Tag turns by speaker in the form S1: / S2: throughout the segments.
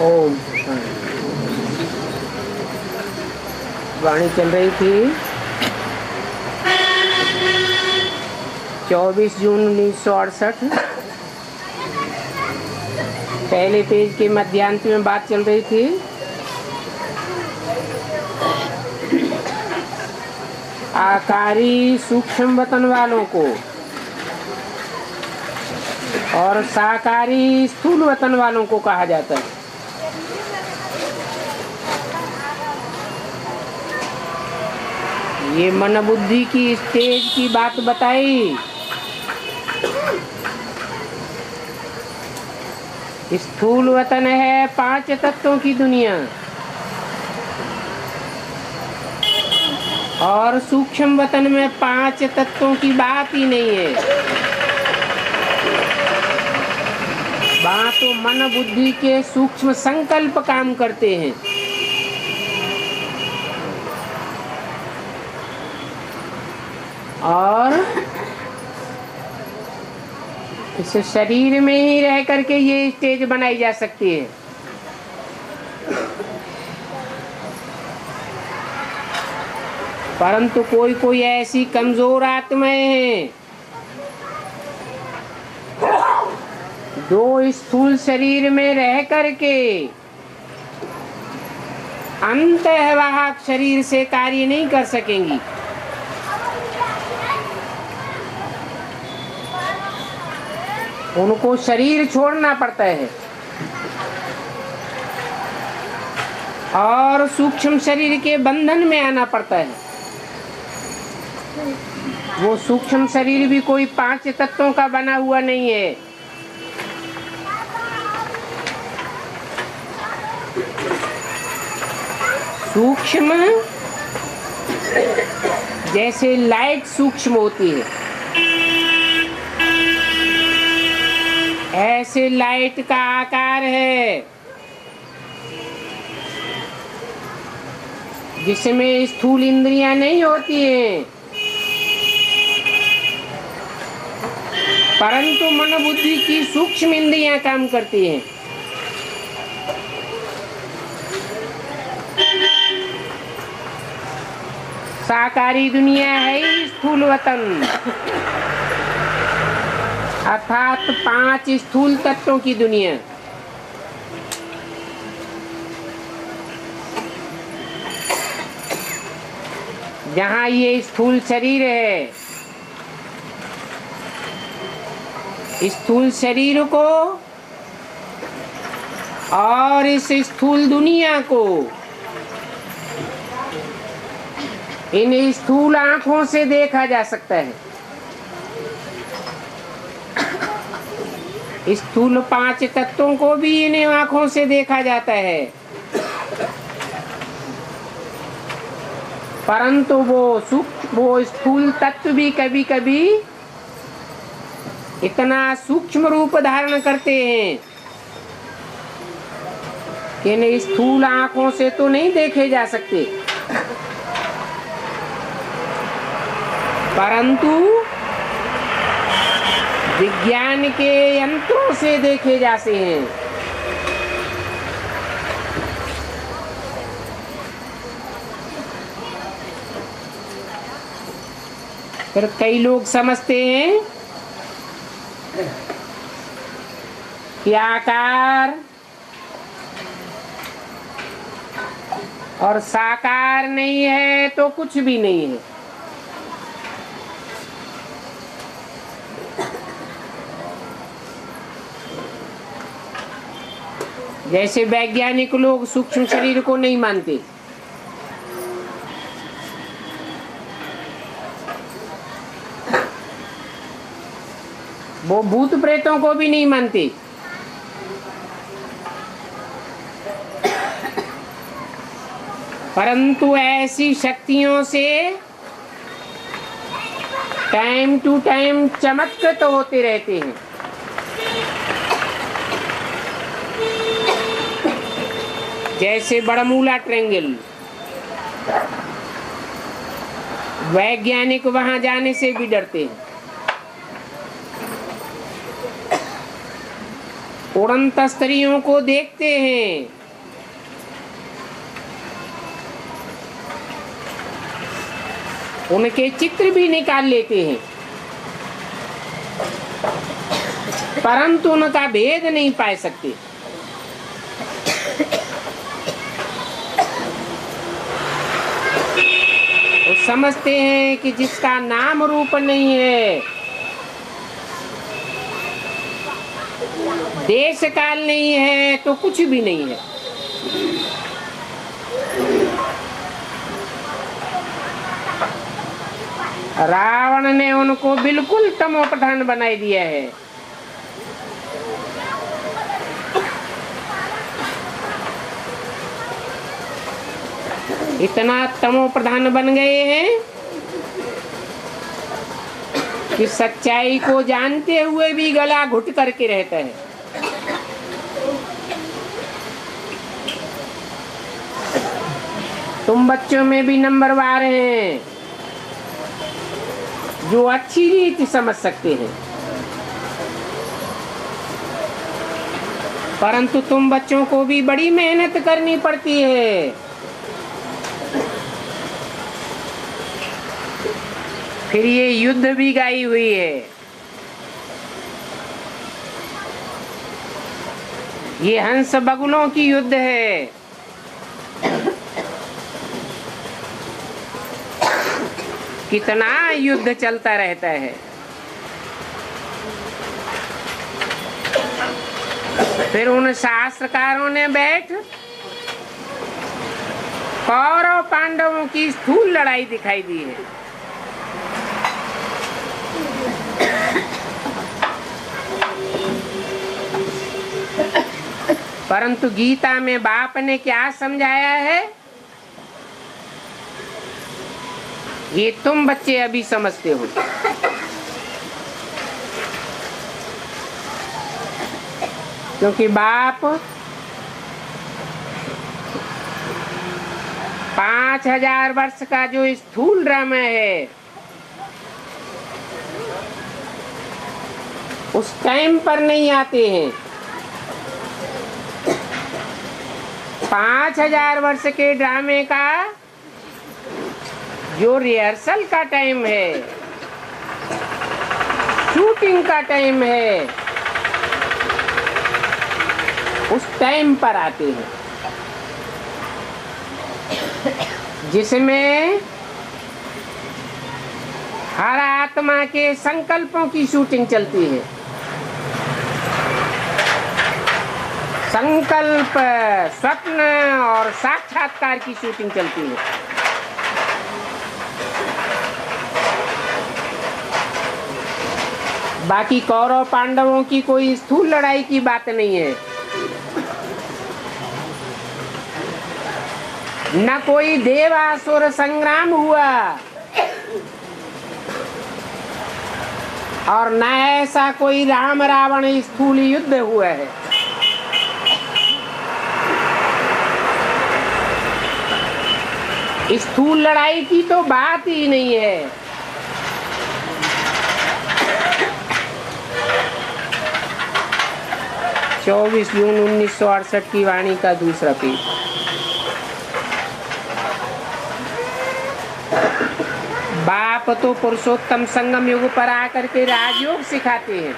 S1: ओम। वाणी चल रही थी 24 जून 1968। पहले पेज के मध्यांत में बात चल रही थी आकारी सूक्ष्म वतन वालों को और साकारी स्थूल वतन वालों को कहा जाता है। ये मन बुद्धि की स्टेज की बात बताई। स्थूल वतन है 5 तत्वों की दुनिया और सूक्ष्म वतन में 5 तत्वों की बात ही नहीं है। वहाँ तो मन बुद्धि के सूक्ष्म संकल्प काम करते हैं। और इस शरीर में ही रह करके ये स्टेज बनाई जा सकती है। परंतु कोई कोई ऐसी कमजोर आत्माएं हैं दो स्थूल शरीर में रह करके अंतःवाहक शरीर से कार्य नहीं कर सकेंगी। उनको शरीर छोड़ना पड़ता है और सूक्ष्म शरीर के बंधन में आना पड़ता है। वो सूक्ष्म शरीर भी कोई 5 तत्वों का बना हुआ नहीं है। सूक्ष्म जैसे लाइट सूक्ष्म होती है, ऐसे लाइट का आकार है जिसमें स्थूल इंद्रियां नहीं होती हैं, परंतु मन बुद्धि की सूक्ष्म इंद्रियां काम करती हैं। साकारी दुनिया है ही स्थूल वतन, अर्थात 5 स्थूल तत्वों की दुनिया। जहाँ ये स्थूल शरीर है, स्थूल शरीर को और इस स्थूल दुनिया को इन स्थूल आंखों से देखा जा सकता है। स्थूल 5 तत्वों को भी इन आंखों से देखा जाता है, परंतु वो स्थूल तत्व भी कभी कभी इतना सूक्ष्म रूप धारण करते हैं कि इन स्थूल आंखों से तो नहीं देखे जा सकते, परंतु विज्ञान के यंत्रों से देखे जाते हैं। फिर कई लोग समझते हैं कि आकार और साकार नहीं है तो कुछ भी नहीं है। जैसे वैज्ञानिक लोग सूक्ष्म शरीर को नहीं मानते, वो भूत प्रेतों को भी नहीं मानते, परंतु ऐसी शक्तियों से टाइम टू टाइम चमत्कृत होते रहते हैं। जैसे बड़मूला ट्रायंगल, वैज्ञानिक वहां जाने से भी डरते हैं। उड़न तस्तरियों को देखते हैं, उनके चित्र भी निकाल लेते हैं, परंतु उनका भेद नहीं पा सकते। वो समझते हैं कि जिसका नाम रूप नहीं है, देश काल नहीं है, तो कुछ भी नहीं है। रावण ने उनको बिल्कुल तमोप्रधान बनाई दिया है। इतना तमोप्रधान बन गए हैं कि सच्चाई को जानते हुए भी गला घुट करके रहता है। तुम बच्चों में भी नंबरवार हैं जो अच्छी रीति समझ सकते हैं, परंतु तुम बच्चों को भी बड़ी मेहनत करनी पड़ती है। फिर ये युद्ध भी गाई हुई है। ये हंस बगुलों की युद्ध है। कितना युद्ध चलता रहता है। फिर उन शास्त्रकारों ने बैठ कौरव पांडवों की स्थूल लड़ाई दिखाई दी है। परंतु गीता में बाप ने क्या समझाया है, ये तुम बच्चे अभी समझते हो। क्योंकि बाप 5000 वर्ष का जो स्थूल ड्रामा है, उस टाइम पर नहीं आते हैं। 5000 वर्ष के ड्रामे का जो रिहर्सल का टाइम है, शूटिंग का टाइम है, उस टाइम पर आते हैं, जिसमें हर आत्मा के संकल्पों की शूटिंग चलती है। संकल्प, स्वप्न और साक्षात्कार की शूटिंग चलती है। बाकी कौरव पांडवों की कोई स्थूल लड़ाई की बात नहीं है, न कोई देवासुर संग्राम हुआ, और न ऐसा कोई राम रावण स्थूल युद्ध हुआ है। स्थूल लड़ाई की तो बात ही नहीं है। चौबीस जून 1968 की वाणी का दूसरा पेज। बाप तो पुरुषोत्तम संगम युग पर आकर के राजयोग सिखाते हैं।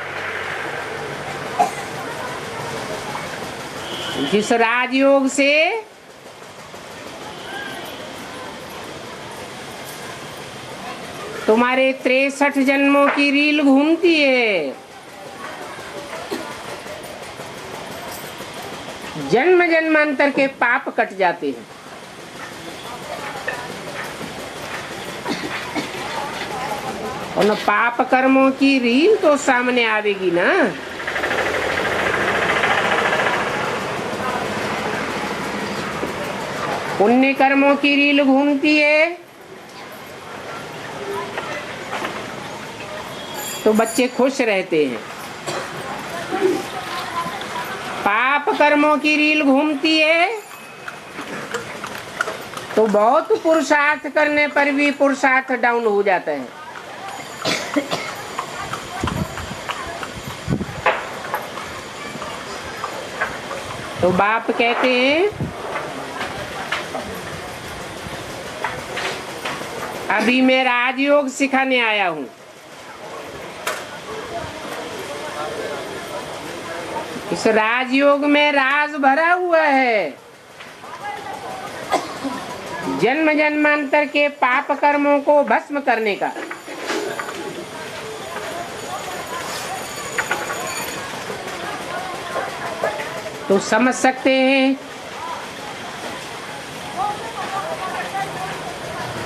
S1: जिस राजयोग से तुम्हारे 63 जन्मों की रील घूमती है, जन्म जन्मांतर के पाप कट जाते हैं। उन पाप कर्मों की रील तो सामने आवेगी ना। पुण्य कर्मों की रील घूमती है तो बच्चे खुश रहते हैं। पाप कर्मों की रील घूमती है तो बहुत पुरुषार्थ करने पर भी पुरुषार्थ डाउन हो जाता है। तो बाप कहते हैं अभी मैं राजयोग सिखाने आया हूं। इस राजयोग में राज भरा हुआ है, जन्म जन्मांतर के पाप कर्मों को भस्म करने का। तो समझ सकते हैं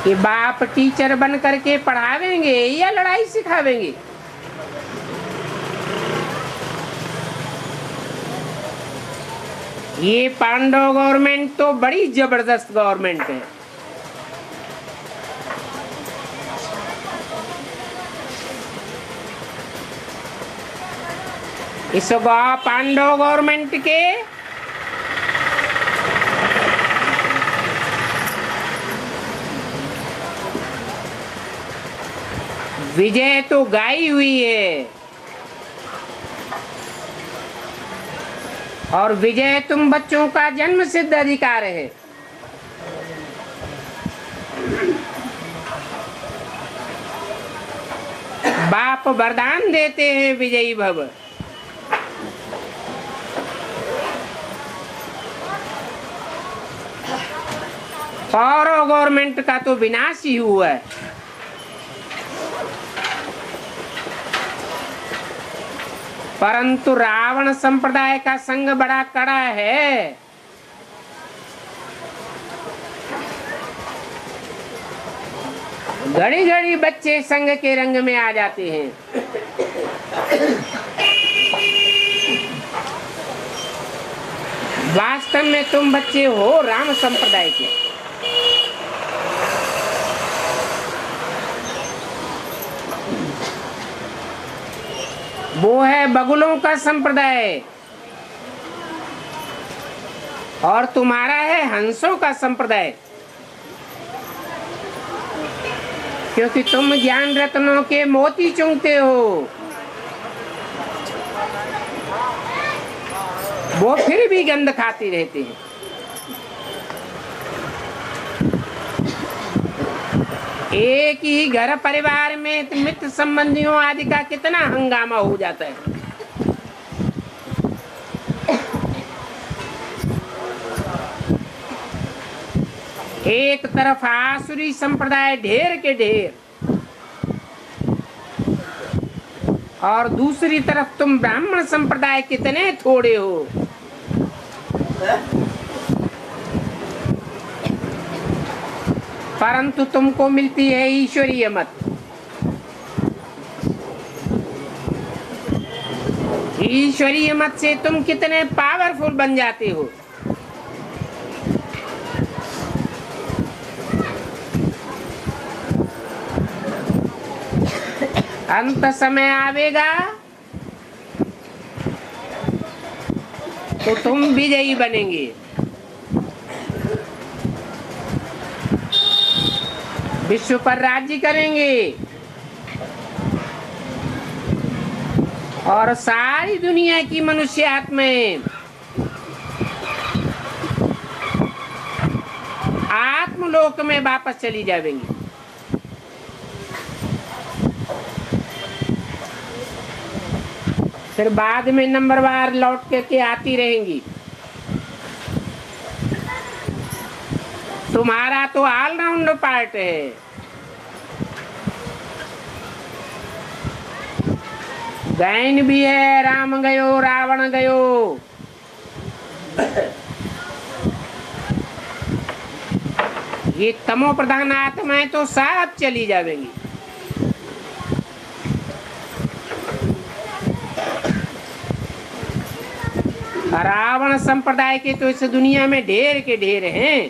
S1: कि बाप टीचर बन करके पढ़ावेंगे या लड़ाई सिखावेंगे। ये पांडव गवर्नमेंट तो बड़ी जबरदस्त गवर्नमेंट है। इस पांडव गवर्नमेंट के विजय तो गाई हुई है, और विजय तुम बच्चों का जन्म सिद्ध अधिकार है। बाप वरदान देते हैं विजयी भव। कौरव गवर्नमेंट का तो विनाश ही हुआ है। परंतु रावण संप्रदाय का संग बड़ा कड़ा है। घड़ी घड़ी बच्चे संग के रंग में आ जाते हैं। वास्तव में तुम बच्चे हो राम संप्रदाय के। वो है बगुलों का संप्रदाय, और तुम्हारा है हंसों का संप्रदाय। क्योंकि तुम ज्ञान रत्नों के मोती चुनते हो, वो फिर भी गंध खाते रहते हैं। एक ही घर परिवार में मित्र संबंधियों आदि का कितना हंगामा हो जाता है। एक तरफ आसुरी संप्रदाय ढेर के ढेर, और दूसरी तरफ तुम ब्राह्मण संप्रदाय कितने थोड़े हो। परंतु तुमको मिलती है ईश्वरीय मत। ईश्वरीय मत से तुम कितने पावरफुल बन जाते हो। अंत समय आवेगा तो तुम विजयी बनेंगे। विश्व पर राज्य करेंगे और सारी दुनिया की मनुष्य आत्माएं आत्मलोक में वापस चली जाएंगी। फिर बाद में नंबरवार लौट करके आती रहेंगी। तुम्हारा तो ऑलराउंडर पार्ट है। गायन भी है, राम गयो रावण गयो। ये तमो प्रधान आत्माएं तो सब चली जाएंगी। रावण संप्रदाय के तो इस दुनिया में ढेर के ढेर हैं।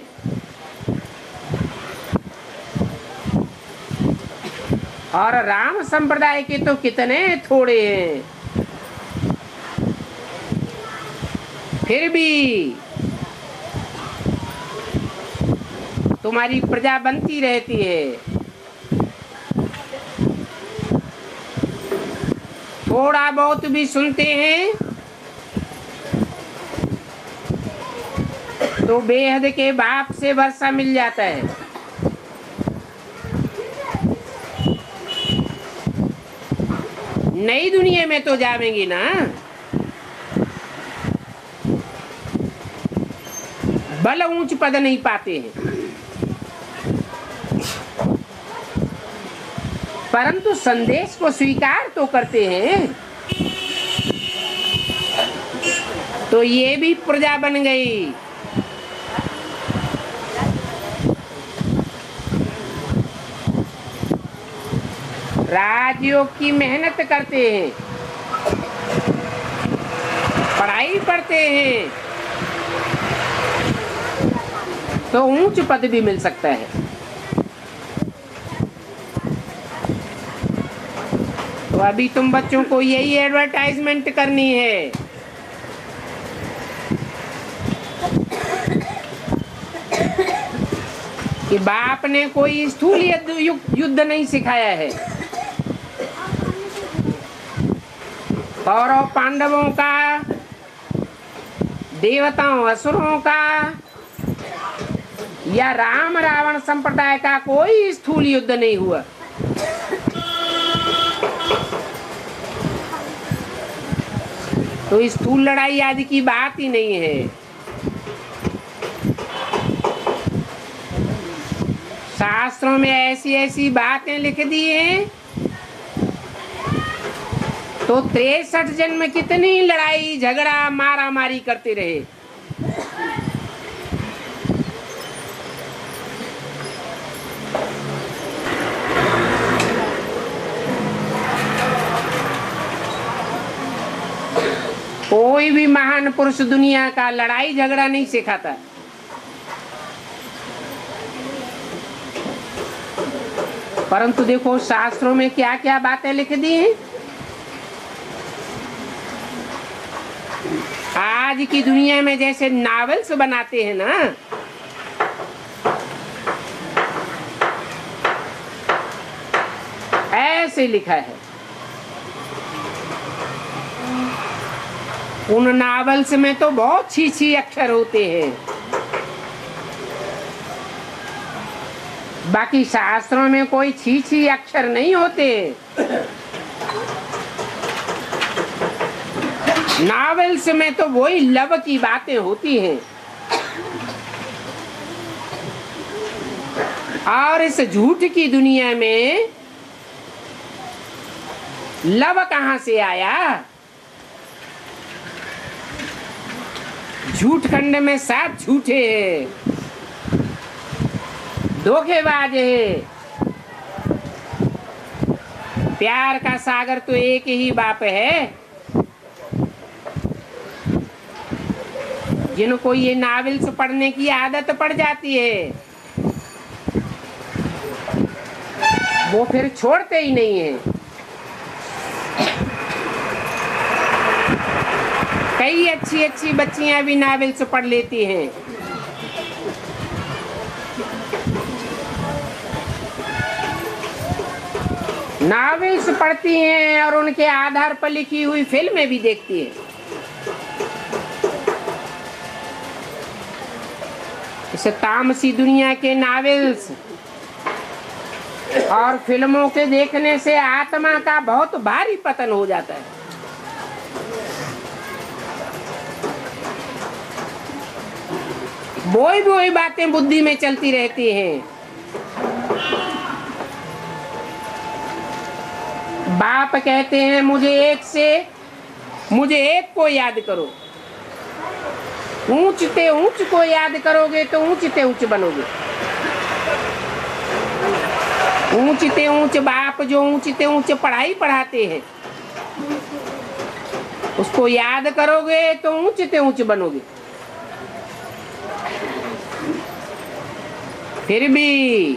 S1: और राम संप्रदाय के तो कितने थोड़े हैं। फिर भी तुम्हारी प्रजा बनती रहती है। थोड़ा बहुत भी सुनते हैं तो बेहद के बाप से वर्षा मिल जाता है। नई दुनिया में तो जावेंगी ना, बल ऊंच पद नहीं पाते हैं, परंतु संदेश को स्वीकार तो करते हैं। तो ये भी प्रजा बन गई। राजयोग की मेहनत करते हैं, पढ़ाई पढ़ते हैं, तो ऊंच पद भी मिल सकता है। तो अभी तुम बच्चों को यही एडवर्टाइजमेंट करनी है कि बाप ने कोई स्थूल युद्ध नहीं सिखाया है। कौरव पांडवों का, देवताओं असुरों का या राम रावण संप्रदाय का कोई स्थूल युद्ध नहीं हुआ। तो स्थूल लड़ाई आदि की बात ही नहीं है। शास्त्रों में ऐसी ऐसी बातें लिख दी हैं, तो 63 जन्म कितनी लड़ाई झगड़ा मारा मारी करते रहे। कोई भी महान पुरुष दुनिया का लड़ाई झगड़ा नहीं सिखाता। परंतु देखो शास्त्रों में क्या क्या बातें लिख दी हैं। आज की दुनिया में जैसे नॉवेल्स बनाते हैं ना, ऐसे लिखा है। उन नॉवेल्स में तो बहुत छी अक्षर होते हैं, बाकी शास्त्रों में कोई छी अक्षर नहीं होते। नॉवेल्स में तो वही लव की बातें होती हैं। और इस झूठ की दुनिया में लव कहां से आया? झूठ खंड में 7 झूठे हैं, धोखेबाज है। प्यार का सागर तो एक ही बाप है। जिनको ये नॉवेल्स पढ़ने की आदत पड़ जाती है, वो फिर छोड़ते ही नहीं है। कई अच्छी अच्छी बच्चियां भी नॉवेल्स पढ़ लेती हैं। नॉवेल्स पढ़ती हैं और उनके आधार पर लिखी हुई फिल्में भी देखती हैं। इस तामसी दुनिया के नॉवेल्स और फिल्मों के देखने से आत्मा का बहुत भारी पतन हो जाता है। वही बातें बुद्धि में चलती रहती हैं। बाप कहते हैं मुझे एक को याद करो। ऊंचते ऊंच को याद करोगे तो ऊंचते ऊंच बनोगे। ऊंचते ऊंच बाप जो ऊंचते ऊंच पढ़ाई पढ़ाते हैं, उसको याद करोगे तो ऊंचते ऊंच बनोगे। फिर भी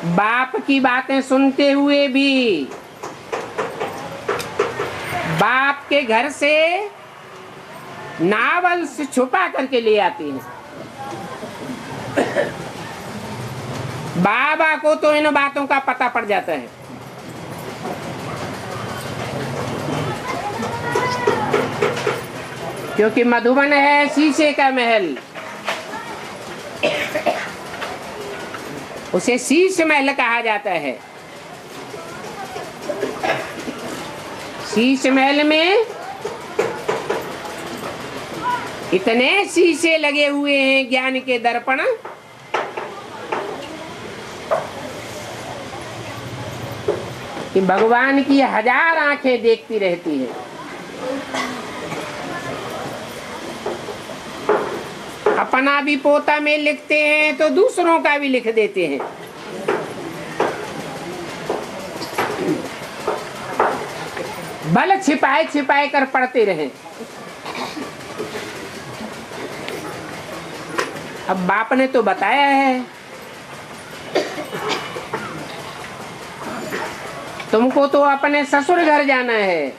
S1: बाप की बातें सुनते हुए भी बाप के घर से नॉवेल्स छुपा करके ले आते हैं। बाबा को तो इन बातों का पता पड़ जाता है। क्योंकि मधुबन है शीशे का महल, उसे शीश महल कहा जाता है। शीश महल में इतने शीशे लगे हुए हैं ज्ञान के दर्पण, कि भगवान की 1000 आंखें देखती रहती है। अपना भी पोता में लिखते हैं तो दूसरों का भी लिख देते हैं। भले छिपाए छिपाए कर पढ़ते रहे। अब बाप ने तो बताया है, तुमको तो अपने ससुर घर जाना है,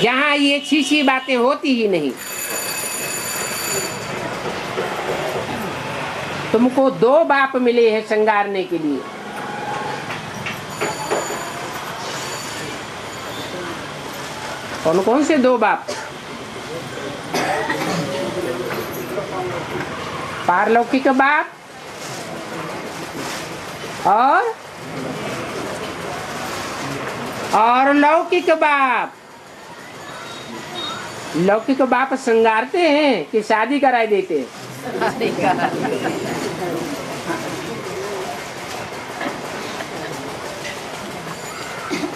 S1: जहां ये छीछी बातें होती ही नहीं। तुमको 2 बाप मिले हैं श्रृंगारने के लिए। कौन कौन से 2 बाप? पारलौकिक बाप और लौकिक बाप। लौकिक बाप श्रृंगारते हैं कि शादी कराए देते हैं?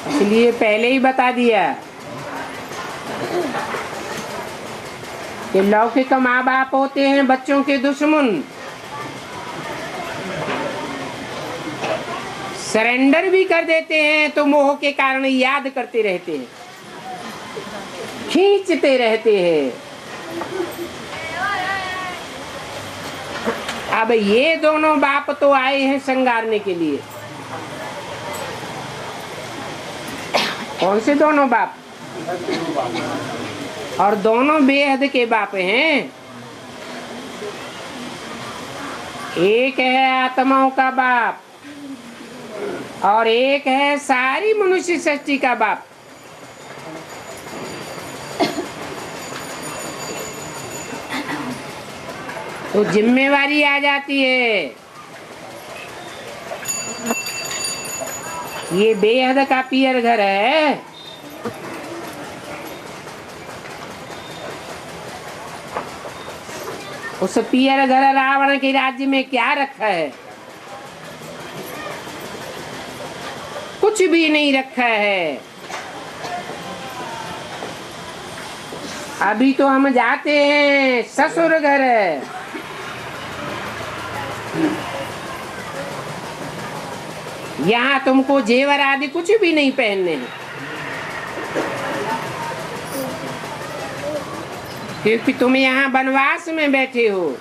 S1: इसलिए पहले ही बता दिया कि लौकिक माँ बाप होते हैं बच्चों के दुश्मन। सरेंडर भी कर देते हैं तो मोह के कारण याद करते रहते हैं, खींचते रहते हैं। अब ये दोनों बाप तो आए हैं श्रृंगारने के लिए। कौन से दोनों बाप? और दोनों बेहद के बाप हैं। एक है आत्माओं का बाप और एक है सारी मनुष्य सृष्टि का बाप। तो जिम्मेवारी आ जाती है। ये बेहद का पियर घर है, उस पियर घर रावण के राज्य में क्या रखा है? कुछ भी नहीं रखा है। अभी तो हम जाते हैं ससुर घर, यहाँ तुमको जेवर आदि कुछ भी नहीं पहनने हैं, क्योंकि तुम यहाँ वनवास में बैठे हो।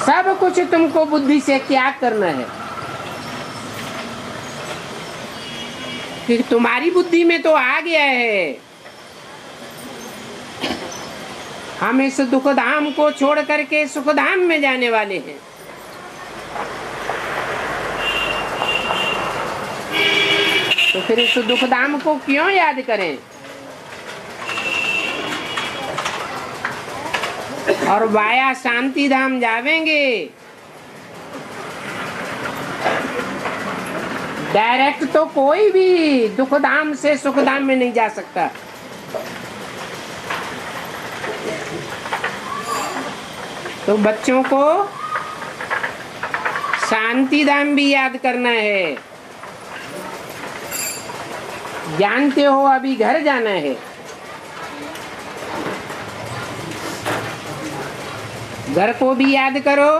S1: सब कुछ तुमको बुद्धि से त्याग करना है, क्योंकि तुम्हारी बुद्धि में तो आ गया है हम इस दुखधाम को छोड़ करके सुखधाम में जाने वाले हैं। तो फिर इस दुखधाम को क्यों याद करें? और वाया शांति धाम जावेंगे, डायरेक्ट तो कोई भी दुखधाम से सुखधाम में नहीं जा सकता। तो बच्चों को शांति धाम भी याद करना है। जानते हो अभी घर जाना है, घर को भी याद करो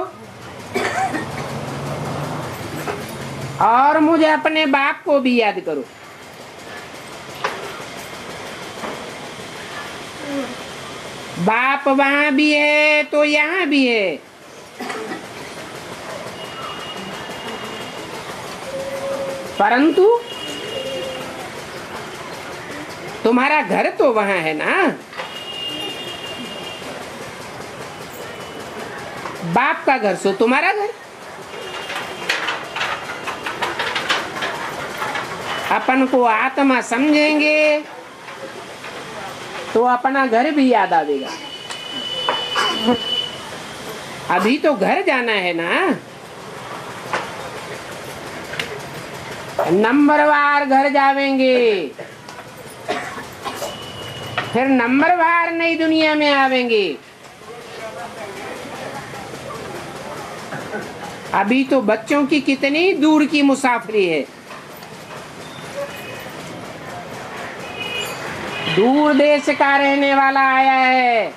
S1: और मुझे अपने बाप को भी याद करो। बाप वहां भी है तो यहाँ भी है। परंतु तुम्हारा घर तो वहां है ना। बाप का घर सो तुम्हारा घर। अपन को आत्मा समझेंगे तो अपना घर भी याद आवेगा। अभी तो घर जाना है ना, नंबरवार घर जावेंगे, फिर नंबरवार नई दुनिया में आवेंगे। अभी तो बच्चों की कितनी दूर की मुसाफरी है। दूर देश का रहने वाला आया है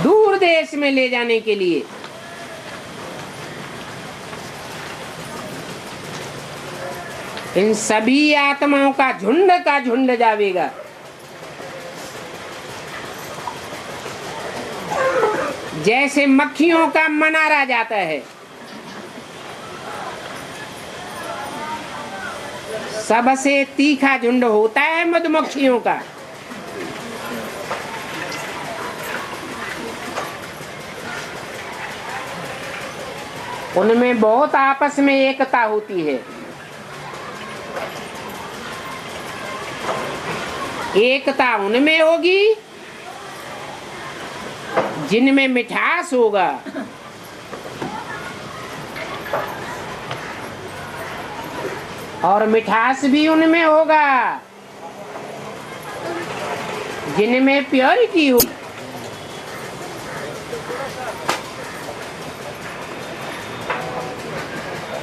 S1: दूर देश में ले जाने के लिए। इन सभी आत्माओं का झुंड जावेगा। जैसे मक्खियों का मनारा जाता है, सबसे तीखा झुंड होता है मधुमक्खियों का। उनमें बहुत आपस में एकता होती है। एकता उनमें होगी जिनमें मिठास होगा। और मिठास भी उनमें होगा जिनमें प्योरिटी हो।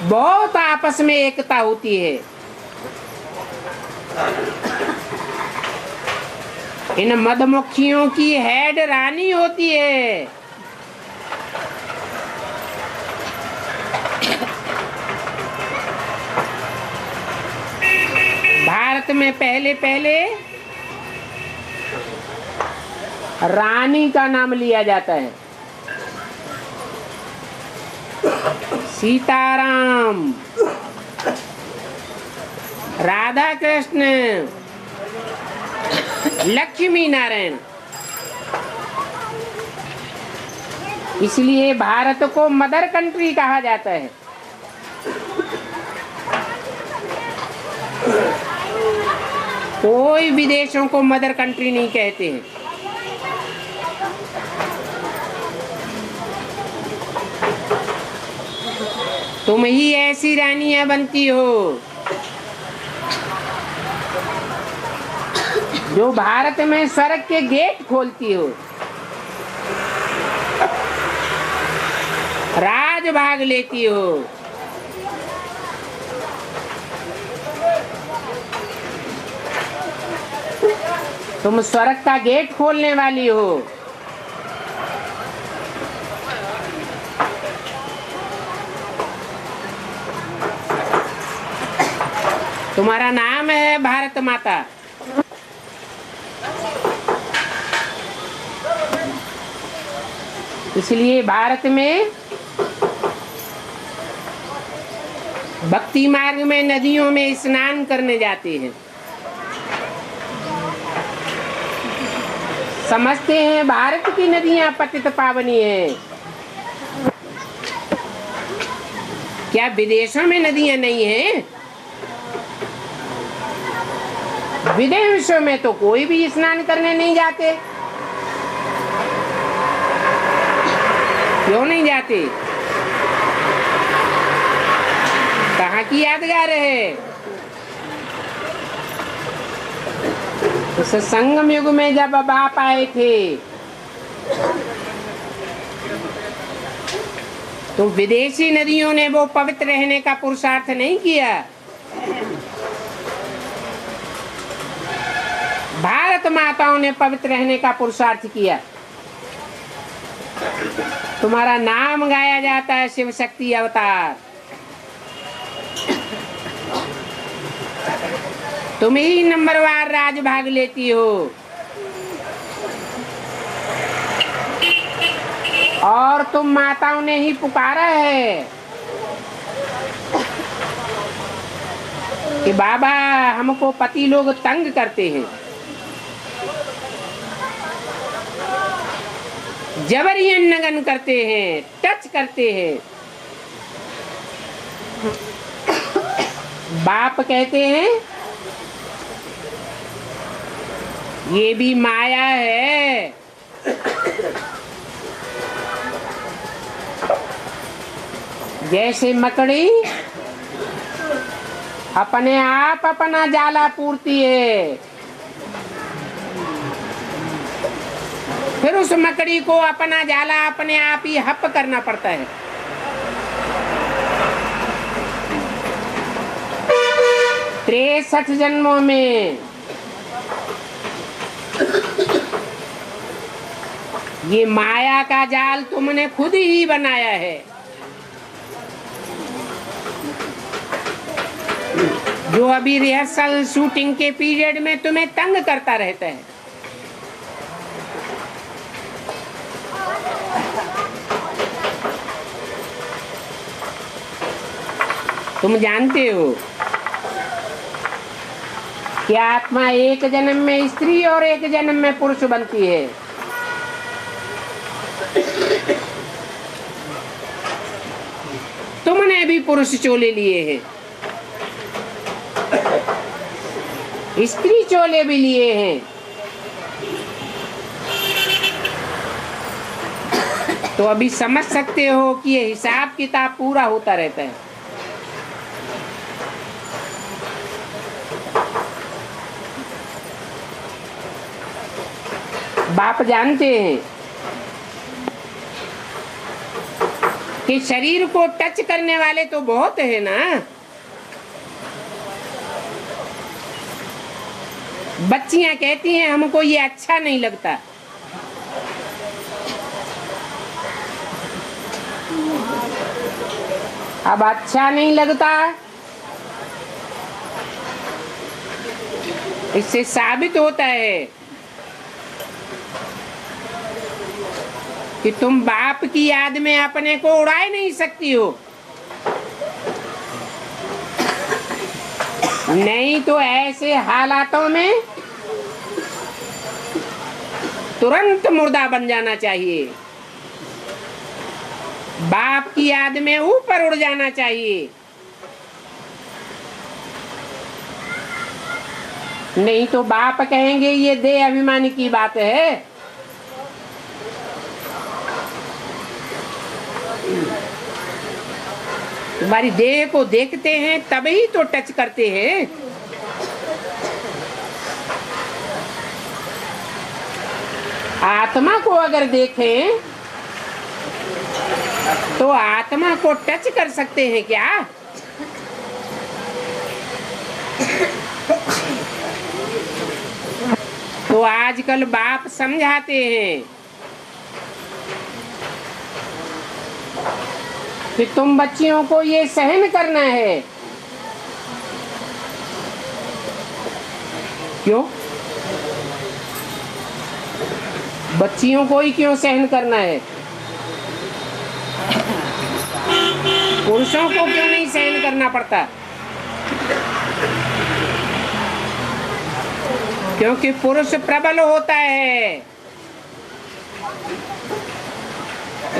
S1: बहुत आपस में एकता होती है। इन मधुमक्खियों की हेड रानी होती है। भारत में पहले पहले रानी का नाम लिया जाता है। सीताराम, राधा कृष्ण, लक्ष्मी नारायण। इसलिए भारत को मदर कंट्री कहा जाता है। कोई विदेशों को मदर कंट्री नहीं कहते हैं। तुम ही ऐसी रानियां बनती हो जो भारत में स्वर्ग के गेट खोलती हो, राज भाग लेती हो। तुम स्वर्ग का गेट खोलने वाली हो। तुम्हारा नाम है भारत माता। इसलिए भारत में भक्ति मार्ग में नदियों में स्नान करने जाते हैं। समझते हैं भारत की नदियां पतित पावनी है। क्या विदेशों में नदियां नहीं हैं? विदेशों में तो कोई भी स्नान करने नहीं जाते। क्यों नहीं जाते? कहाँ की यादगार है? उस संगम युग में जब बाप आए थे तो विदेशी नदियों ने वो पवित्र रहने का पुरुषार्थ नहीं किया। भारत माताओं ने पवित्र रहने का पुरुषार्थ किया। तुम्हारा नाम गाया जाता है शिव शक्ति अवतार। तुम ही नंबरवार राज भाग लेती हो। और तुम माताओं ने ही पुकारा है कि बाबा हमको पति लोग तंग करते हैं, जबरियन नगन करते हैं, टच करते हैं, बाप कहते हैं ये भी माया है। जैसे मकड़ी अपने आप अपना जाला पूरती है, फिर उस मकड़ी को अपना जाला अपने आप ही हप करना पड़ता है। 63 जन्मों में ये माया का जाल तुमने खुद ही बनाया है। जो अभी रिहर्सल शूटिंग के पीरियड में तुम्हें तंग करता रहता है। तुम जानते हो कि आत्मा एक जन्म में स्त्री और एक जन्म में पुरुष बनती है। तुमने भी पुरुष चोले लिए हैं, स्त्री चोले भी लिए हैं। तो अभी समझ सकते हो कि ये हिसाब किताब पूरा होता रहता है। बाप जानते हैं कि शरीर को टच करने वाले तो बहुत है ना। बच्चियां कहती हैं हमको ये अच्छा नहीं लगता। अब अच्छा नहीं लगता, इससे साबित होता है कि तुम बाप की याद में अपने को उड़ा नहीं सकती हो। नहीं तो ऐसे हालातों में तुरंत मुर्दा बन जाना चाहिए, बाप की याद में ऊपर उड़ जाना चाहिए। नहीं तो बाप कहेंगे ये देह अभिमानी की बात है। तुम्हारी देह को देखते हैं तभी तो टच करते हैं। आत्मा को अगर देखें तो आत्मा को टच कर सकते हैं क्या? तो आजकल बाप समझाते हैं कि तुम बच्चियों को ये सहन करना है। क्यों? बच्चियों को ही क्यों सहन करना है? पुरुषों को क्यों नहीं सहन करना पड़ता? क्योंकि पुरुष प्रबल होता है,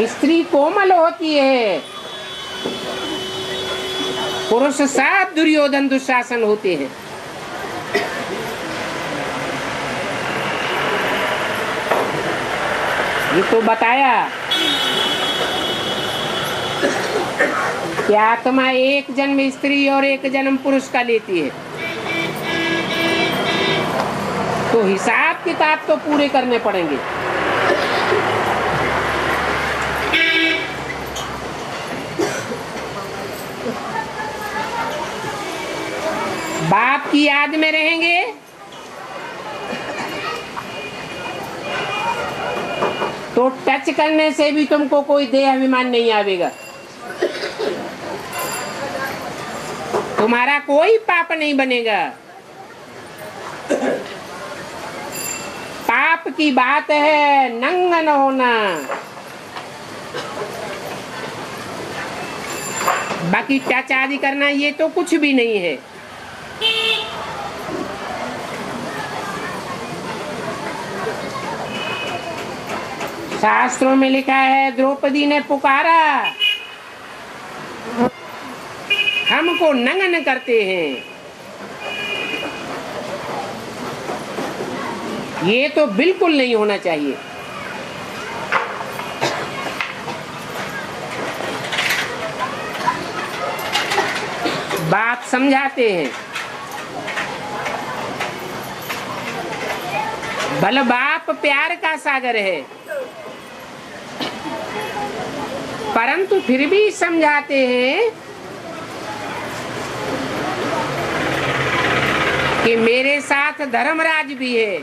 S1: स्त्री कोमल होती है। पुरुष 7 दुर्योधन दुशासन होते हैं। ये तो बताया कि आत्मा एक जन्म स्त्री और एक जन्म पुरुष का लेती है। तो हिसाब किताब तो पूरे करने पड़ेंगे। बाप की याद में रहेंगे तो टच करने से भी तुमको कोई देह अभिमान नहीं आवेगा। तुम्हारा कोई पाप नहीं बनेगा। पाप की बात है नंगा न होना। बाकी टच आदि करना ये तो कुछ भी नहीं है। शास्त्रों में लिखा है द्रौपदी ने पुकारा हमको नंगन करते हैं। ये तो बिल्कुल नहीं होना चाहिए। बाप समझाते हैं, भले बाप प्यार का सागर है, परंतु फिर भी समझाते हैं कि मेरे साथ धर्मराज भी है।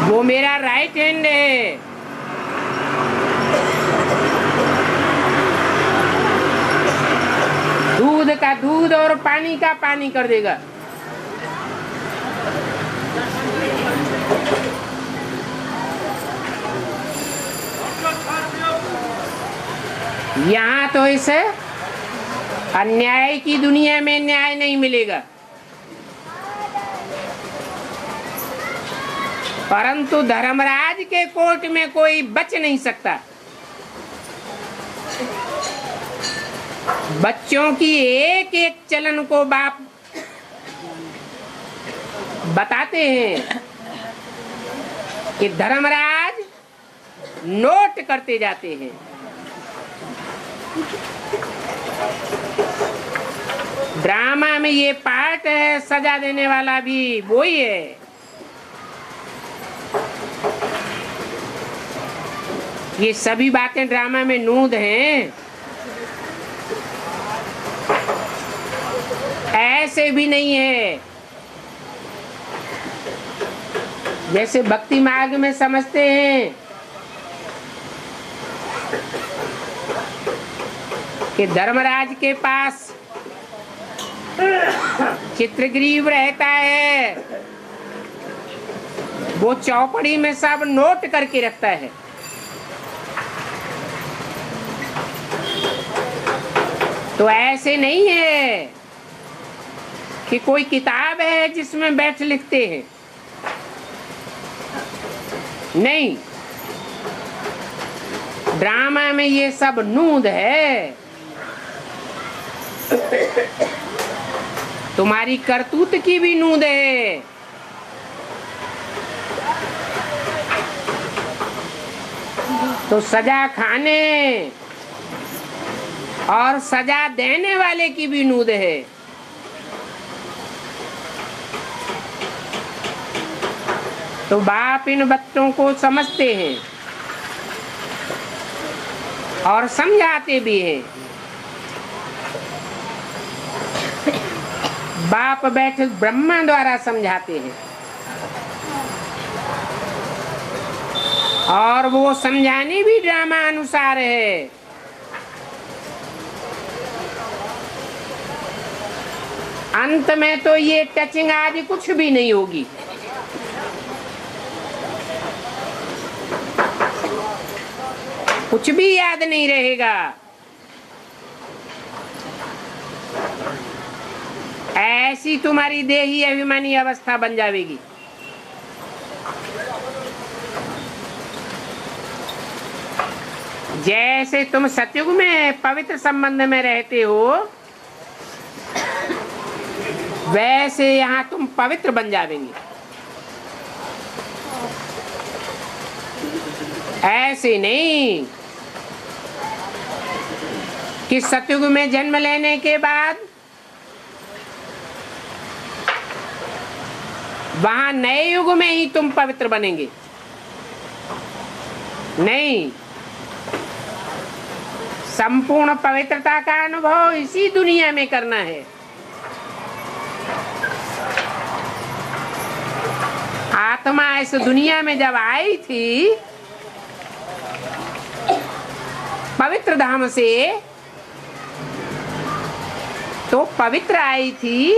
S1: वो मेरा राइट हैंड है। दूध का दूध और पानी का पानी कर देगा। यहाँ तो इस अन्याय की दुनिया में न्याय नहीं मिलेगा, परंतु धर्मराज के कोर्ट में कोई बच नहीं सकता। बच्चों की एक एक चलन को बाप बताते हैं कि धर्मराज नोट करते जाते हैं। ड्रामा में ये पार्ट है, सजा देने वाला भी वही है। ये सभी बातें ड्रामा में नूद हैं। ऐसे भी नहीं है जैसे भक्ति मार्ग में समझते हैं कि धर्मराज के पास चित्रग्रीव रहता है, वो चौपड़ी में सब नोट करके रखता है। तो ऐसे नहीं है कि कोई किताब है जिसमें बैठ लिखते हैं, नहीं। ड्रामा में ये सब नूद है। तुम्हारी करतूत की भी नूद है। तो सजा खाने और सजा देने वाले की भी नूद है। तो बाप इन बच्चों को समझते हैं और समझाते भी हैं। बाप बैठे ब्रह्मा द्वारा समझाते हैं और वो समझाने भी ड्रामा अनुसार है। अंत में तो ये टचिंग आदि कुछ भी नहीं होगी। कुछ भी याद नहीं रहेगा। ऐसी तुम्हारी देही अभिमानी अवस्था बन जाएगी। जैसे तुम सतयुग में पवित्र संबंध में रहते हो, वैसे यहाँ तुम पवित्र बन जाएंगे। ऐसे नहीं कि सतयुग में जन्म लेने के बाद वहां नए युग में ही तुम पवित्र बनेंगे। नहीं, संपूर्ण पवित्रता का अनुभव इसी दुनिया में करना है। आत्मा इस दुनिया में जब आई थी पवित्र धाम से, तो पवित्र आई थी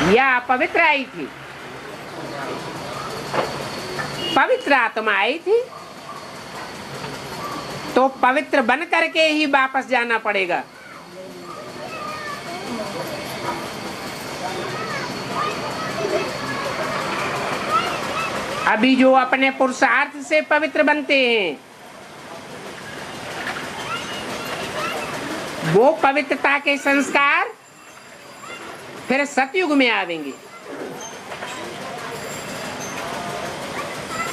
S1: या अपवित्र आई थी? पवित्र आत्मा आई थी, तो पवित्र बन करके ही वापस जाना पड़ेगा। अभी जो अपने पुरुषार्थ से पवित्र बनते हैं, वो पवित्रता के संस्कार फिर सतयुग में आवेंगे।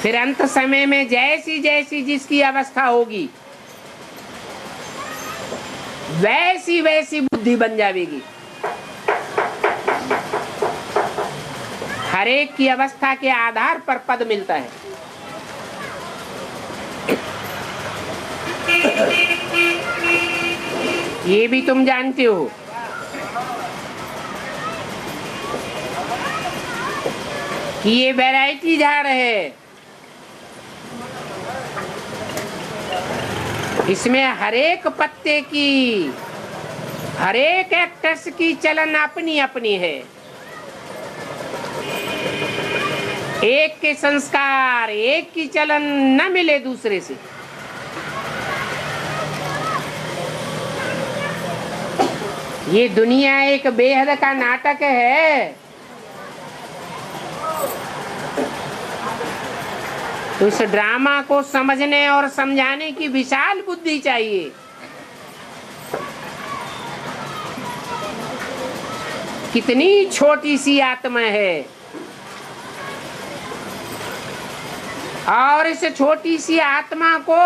S1: फिर अंत समय में जैसी जैसी जिसकी अवस्था होगी वैसी वैसी बुद्धि बन जाएगी। हर एक की अवस्था के आधार पर पद मिलता है। ये भी तुम जानते हो कि ये वैरायटी झाड़ है, इसमें हर एक पत्ते की, हर एक एक्टर्स की चलन अपनी अपनी है। एक के संस्कार, एक की चलन न मिले दूसरे से। ये दुनिया एक बेहद का नाटक है। तो इस ड्रामा को समझने और समझाने की विशाल बुद्धि चाहिए। कितनी छोटी सी आत्मा है और इस छोटी सी आत्मा को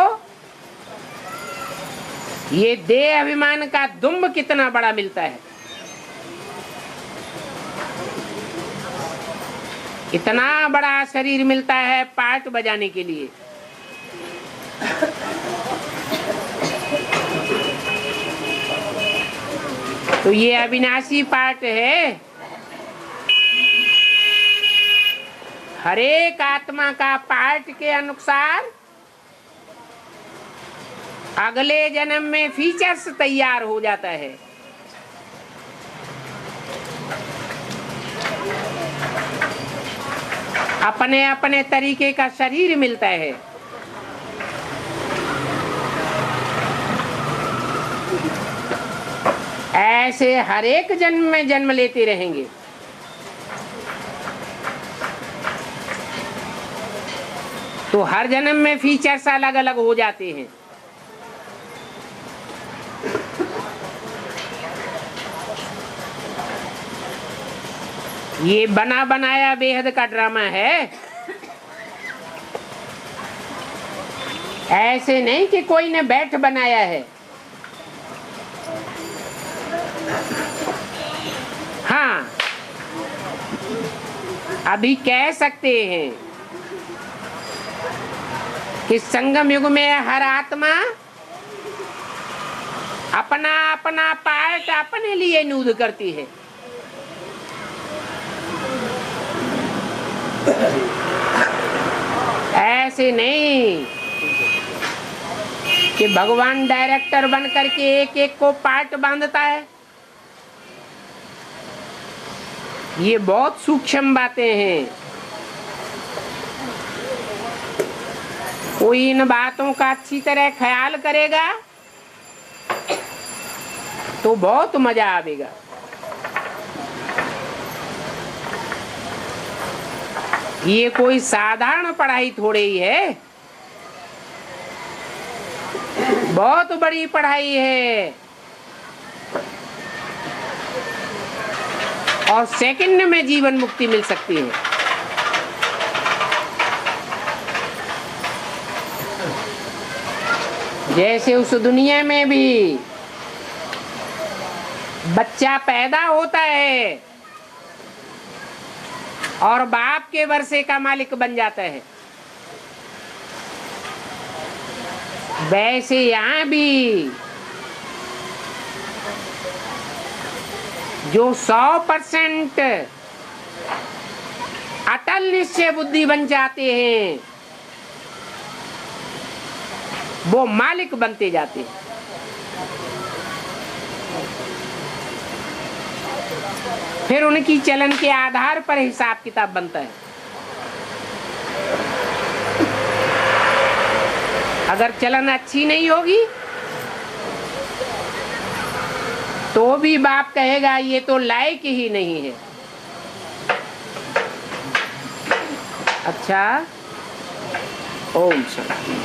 S1: ये देह अभिमान का दुम्ब कितना बड़ा मिलता है। इतना बड़ा शरीर मिलता है पार्ट बजाने के लिए। तो ये अविनाशी पार्ट है। हर एक आत्मा का पार्ट के अनुसार अगले जन्म में फीचर्स तैयार हो जाता है। अपने अपने तरीके का शरीर मिलता है। ऐसे हर एक जन्म में जन्म लेते रहेंगे। तो हर जन्म में फीचर्स अलग अलग हो जाते हैं। ये बना बनाया बेहद का ड्रामा है। ऐसे नहीं कि कोई ने बैठ बनाया है। हाँ, अभी कह सकते हैं कि संगम युग में हर आत्मा अपना अपना पार्ट अपने लिए नूद करती है। ऐसे नहीं कि भगवान डायरेक्टर बन करके एक एक को पार्ट बांधता है। ये बहुत सूक्ष्म बातें हैं। कोई इन बातों का अच्छी तरह ख्याल करेगा तो बहुत मजा आएगा। ये कोई साधारण पढ़ाई थोड़ी ही है, बहुत बड़ी पढ़ाई है। और सेकंड में जीवन मुक्ति मिल सकती है। जैसे उस दुनिया में भी बच्चा पैदा होता है और बाप के वर्षे का मालिक बन जाता है, वैसे यहाँ भी जो 100% अटल निश्चय बुद्धि बन जाते हैं वो मालिक बनते जाते हैं। फिर उनकी चलन के आधार पर हिसाब किताब बनता है। अगर चलन अच्छी नहीं होगी तो भी बाप कहेगा ये तो लायक ही नहीं है। अच्छा, ओम शांति।